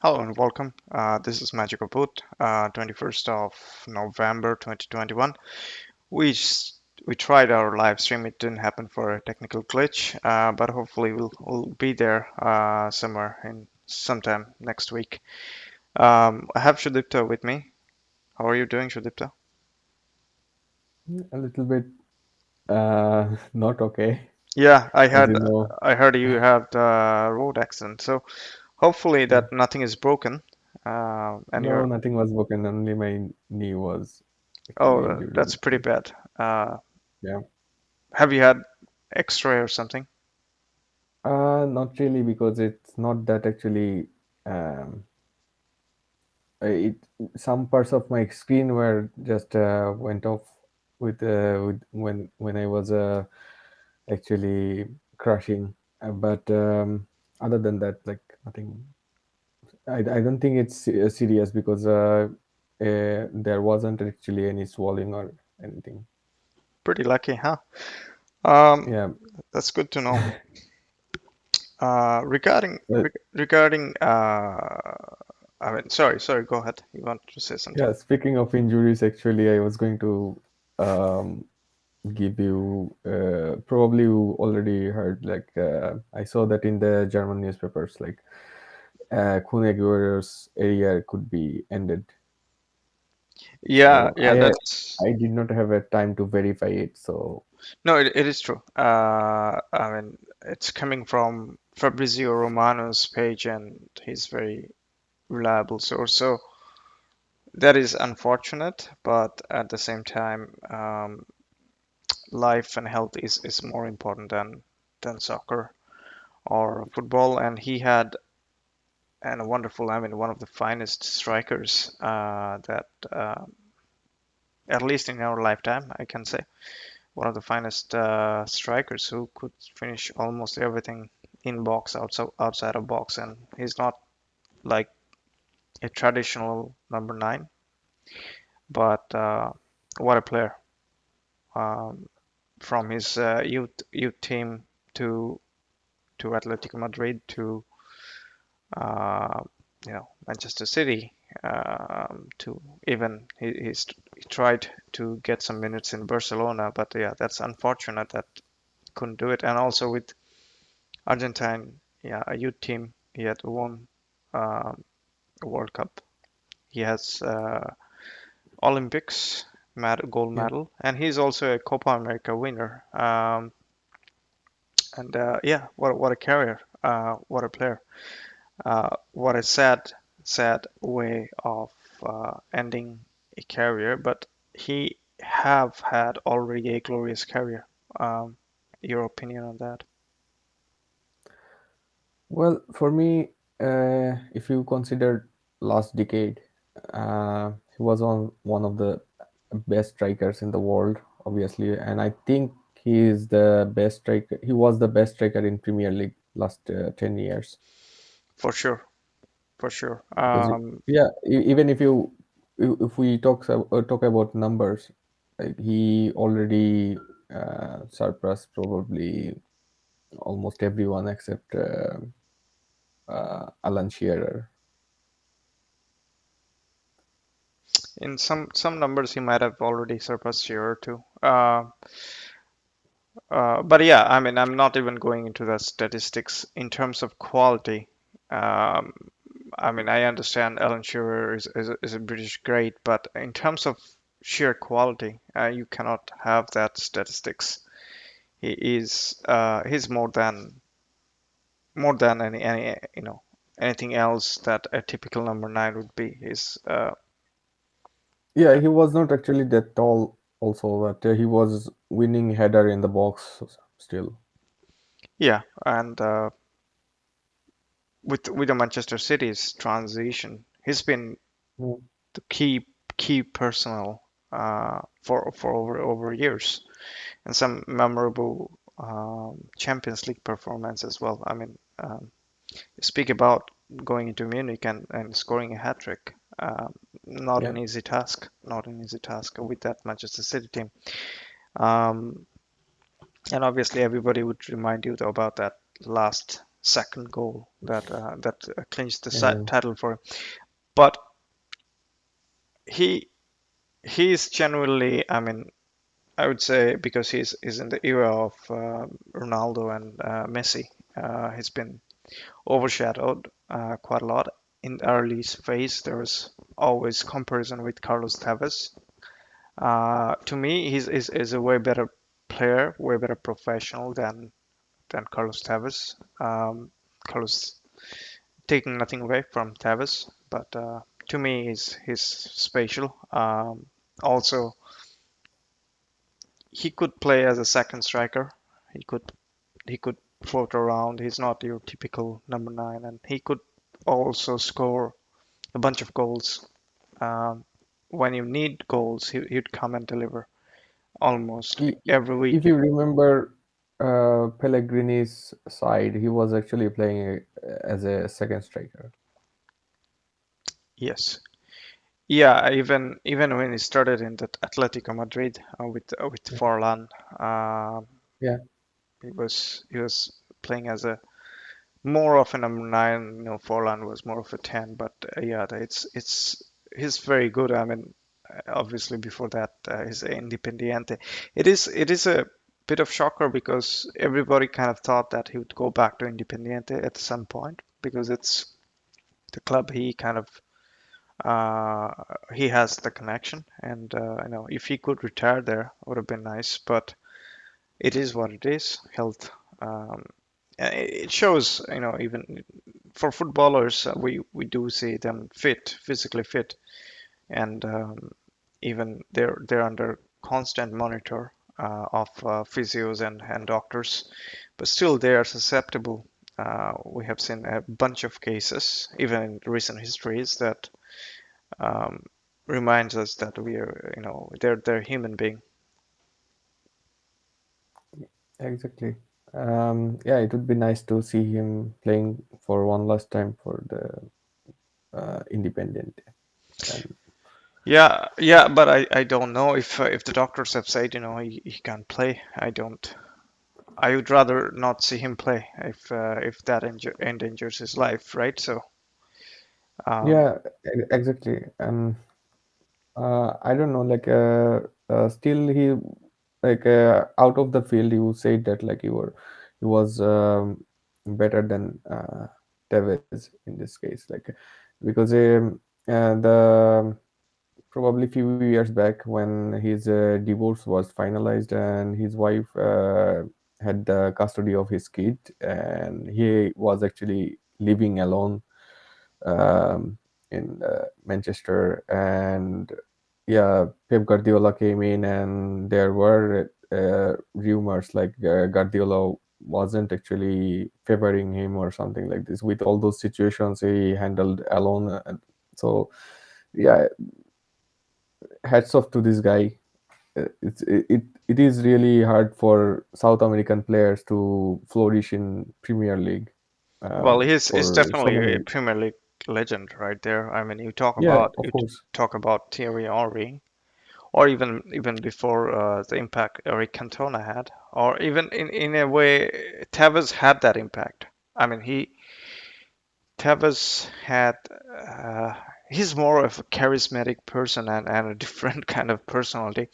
Hello and welcome. This is Magic of Boot, 21st of November 2021. We s- we tried our live stream. It didn't happen for a technical glitch, but hopefully we'll be there somewhere in sometime next week. I have Shudipta with me. How are you doing, Shudipta? A little bit not okay, Yeah, as you know. I heard you had a road accident, so hopefully Yeah. that nothing is broken. And No, you're nothing was broken. Only my knee was actually oh, injured a that's pretty little. bad. Uh, Yeah. have you had X-ray or something? Not really because it's not that actually. Um, it Some parts of my screen were just went off with when I was actually crashing. But other than that, like nothing. I don't think it's serious because there wasn't actually any swelling or anything. Pretty lucky, huh? Um, Yeah. that's good to know. Regarding But regarding I mean, sorry, go ahead. You want to say something? yeah, speaking of injuries, actually, I was going to um, give you probably you already heard, like I saw that in the German newspapers, like Kun Aguero's area could be ended. Yeah, So yeah, that's I did not have a time to verify it. So no, it is true. I mean, it's coming from Fabrizio Romano's page, and he's very reliable source. So that is unfortunate, but at the same time, life and health is more important than soccer or football. And he had and a wonderful, I mean, one of the finest strikers that, at least in our lifetime, I can say, one of the finest strikers who could finish almost everything in box, outside of box, and he's not like a traditional number nine, but what a player! Um, from his youth team to Atletico Madrid to uh, Manchester City, to even he tried to get some minutes in Barcelona, but yeah, that's unfortunate that couldn't do it. And also with Argentine, yeah, a youth team, he had won um, a World Cup. He has Olympics gold yeah. medal, and he's also a Copa America winner. And yeah, what a career, what a player. What a sad way of ending a career, but he have had already a glorious career. Um, your opinion on that? Well, for me, if you consider last decade, he was one of the best strikers in the world, obviously, and I think he is the best striker. He was the best striker in Premier League last 10 years. For sure, for sure. Because yeah, even if we talk about numbers, like he already surpassed probably almost everyone except Alan Shearer. In some numbers, he might have already surpassed Shearer too. But yeah, I mean, I'm not even going into the statistics in terms of quality. Um, I mean, I understand Alan Shearer is a British great, but in terms of sheer quality, you cannot have that statistics. He's more than any anything else that a typical number nine would be. He's Yeah, he was not actually that tall, also, but he was winning header in the box still. yeah, and with the Manchester City's transition, he's been Mm. the key personnel for over years, and some memorable Champions League performance as well. I mean, speak about going into Munich and scoring a hat trick. Not Yeah, an easy task. Not an easy task with that Manchester City team. Um, and obviously, everybody would remind you though about that last second goal that clinched the Yeah. title for him. But he he's genuinely, I mean, I would say because he's in the era of Ronaldo and Messi. He's been overshadowed quite a lot. In the early phase, there was always comparison with Carlos Tevez. To me, is a way better player, way better professional than Carlos Tevez. Carlos taking nothing away from Tevez, but to me, he's spatial. Also, he could play as a second striker. He could he could float around. He's not your typical number nine, and he could also score a bunch of goals. Um, when you need goals, he'd come and deliver almost I- i- every If week. you remember Pellegrini's side, he was actually playing as a second striker. Yes, yeah. Even when he started in that Atletico Madrid with Yeah. Forlan, uh, Yeah. he was playing as a more of a number nine. Forlan was more of a 10. But yeah, it's he's very good. I mean, obviously before that, he's Independiente. It is a bit of shocker because everybody kind of thought that he would go back to Independiente at some point because it's the club he kind of uh, he has the connection, and if he could retire there, would have been nice. But it is what it is. Health. Um, it shows, even for footballers, we do see them fit, physically fit, and even they're under constant monitor of physios and doctors, but still they are susceptible. We have seen a bunch of cases, even in recent histories, that um, reminds us that we are, they're human being. Exactly. Yeah, it would be nice to see him playing for one last time for the Independent. And Yeah, yeah, but I don't know if the doctors have said, he can't play. I don't. I would rather not see him play if that endangers his life, right? So, um, yeah, exactly. And I don't know, like still he like out of the field, you said that like he was better than Tevez in this case, like because the probably few years back when his divorce was finalized and his wife had the custody of his kid, and he was actually living alone in Manchester. And yeah, Pep Guardiola came in, and there were rumors like Guardiola wasn't actually favoring him or something like this. With all those situations, he handled alone. So yeah, hats off to this guy. It is really hard for South American players to flourish in Premier League well, he's for so definitely a many. Premier League legend right there. I mean, you talk Yeah, about of course. Thierry Henry, or even before the impact Eric Cantona had, or even in a way, Tevez had that impact. I mean, Tevez had. Uh, he's more of a charismatic person and a different kind of personality.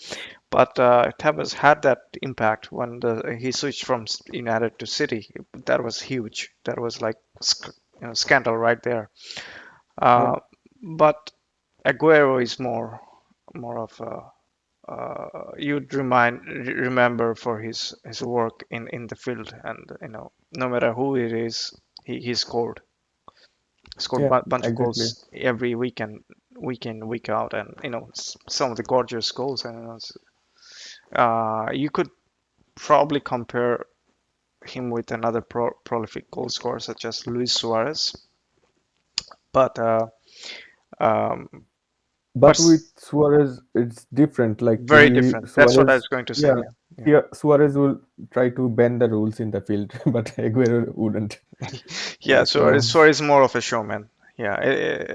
But Tevez had that impact when he switched from United to City. That was huge. That was like scandal right there. Yeah, Uh, but Aguero is more of a you'd remember for his work in the field, and no matter who it is, he scored yeah, a bunch of exactly. goals every weekend, week in, week out, and some of the gorgeous goals. And you could probably compare him with another prolific goal scorer such as Luis Suarez, but um, but But with Suarez, it's different. Like very different. That's what I Suarez, was going to say. yeah, Yeah, yeah, yeah, Suarez will try to bend the rules in the field, but Aguero wouldn't. yeah. So Suarez is more of a showman. Yeah.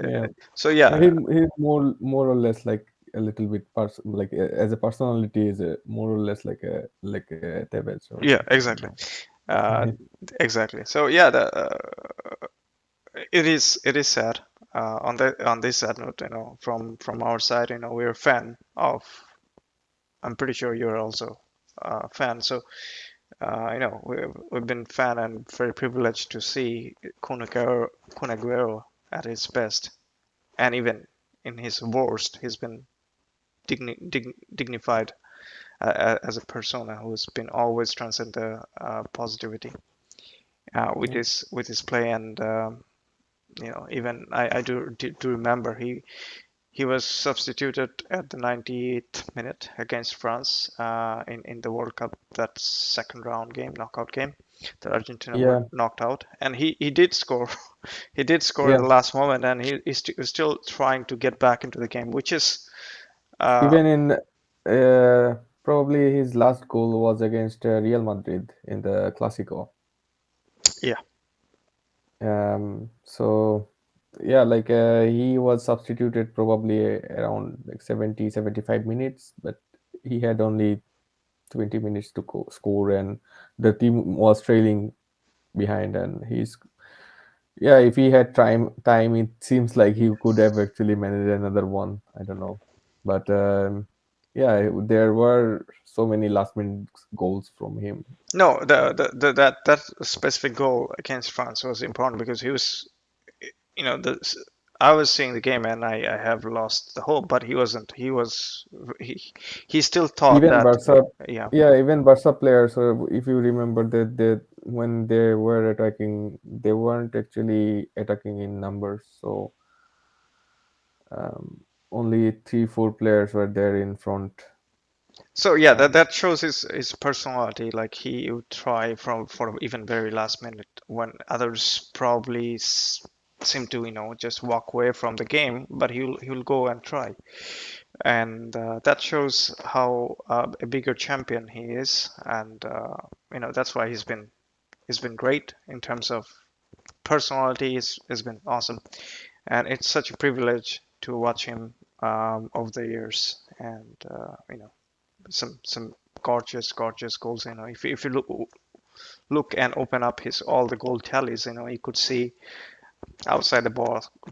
yeah, So yeah, he's more or less like a little bit like as a personality is a more or less like a Tevez or yeah, something, exactly. Uh, exactly. So yeah, it is sad. On this sad note, from our side, we're a fan of. I'm pretty sure you're also a fan. So we've been fan and very privileged to see Kun Aguero at his best, and even in his worst, he's been dignified as a persona who's been always transcend the positivity with Yeah, his play. And even I do remember he was substituted at the 98th minute against France in the World Cup, that second round game, knockout game that Argentina were yeah, knocked out, and he did score. He did score in yeah. the last moment, and he's still trying to get back into the game, which is uh, Even in probably his last goal was against Real Madrid in the Clasico. yeah. So yeah, like he was substituted probably around like 70, 75 minutes, but he had only 20 minutes to score, and the team was trailing behind, and he's yeah, if he had time, it seems like he could have actually managed another one. I don't know, but yeah, there were so many last minute goals from him. No, Uh, that specific goal against France was important because he was, you know, the I was seeing the game and I have lost the hope, but he wasn't. He he still thought Even that, Barca, yeah. yeah, even Barca players. If you remember that, when they were attacking, they weren't actually attacking in numbers. So um, only 3, 4 players were there in front. So yeah, that Um, that shows his personality. Like he would try from for even very last minute when others probably seem to just walk away from the game, but he'll go and try. And that shows how a bigger champion he is, and that's why he's been great in terms of personality. Has been awesome, and it's such a privilege to watch him over the years. And some gorgeous goals. If you look and open up his all the goal tallies, you could see outside the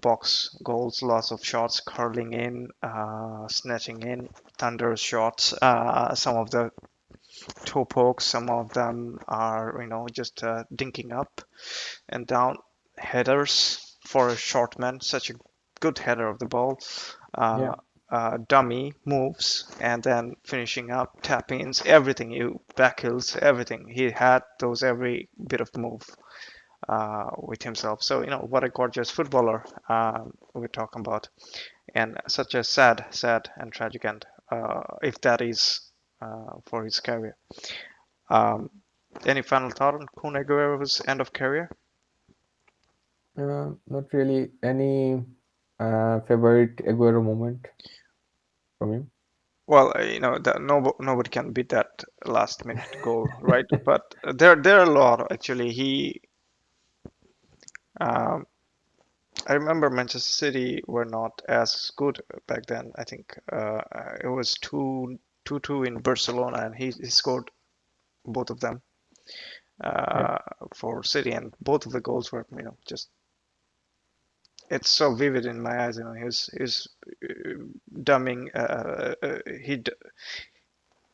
box goals, lots of shots curling in, snatching in, thunderous shots. Some of the toe pokes, some of them are just dinking up and down headers for a short man. Such a good header of the ball. yeah, Uh, Dummy moves and then finishing up tap ins, everything, you back heels, everything. He had those every bit of move with himself. So what a gorgeous footballer we're talking about, and such a sad and tragic end, if that is for his career. Um, any final thought on Kun Aguero's end of career? not really any favorite Aguero moment from him. Well, that nobody can beat that last minute goal, right? But there are a lot actually. Um, I remember Manchester City were not as good back then. I think it was 2-2 in Barcelona, and he scored both of them Yeah, uh, for City, and both of the goals were, just it's so vivid in my eyes. He was dumbing.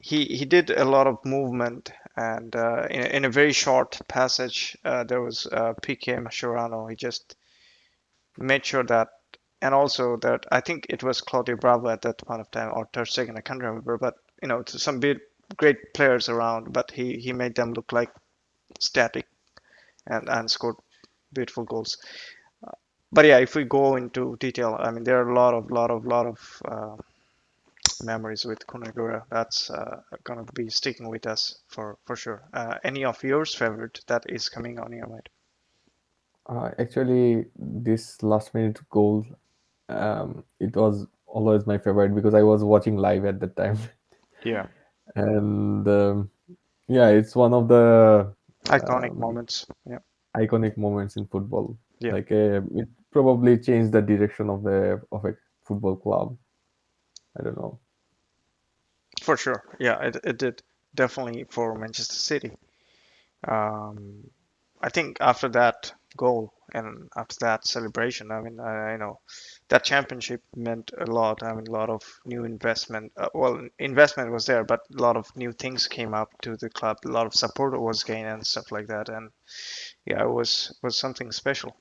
He did a lot of movement, and in a very short passage, there was PK Mascherano. He just made sure that, and also that I think it was Claudio Bravo at that point of time, or Ter Stegen, I can't remember, but some big great players around, but he made them look like static, and scored beautiful goals. But yeah, if we go into detail, I mean, there are a lot of memories with Kun Aguero. That's gonna be sticking with us for sure. Any of yours favorite that is coming on your mind? actually, this last minute goal, it was always my favorite because I was watching live at that time, Yeah, and yeah, it's one of the iconic um, moments. Yeah, iconic moments in football. yeah, Like it probably changed the direction of a football club. I don't know. for sure. Yeah, it did definitely for Manchester City. Um, I think after that goal and after that celebration, I mean, I know that championship meant a lot. I mean, a lot of new investment. Well, investment was there, but a lot of new things came up to the club. A lot of support was gained and stuff like that. And yeah, it was something special.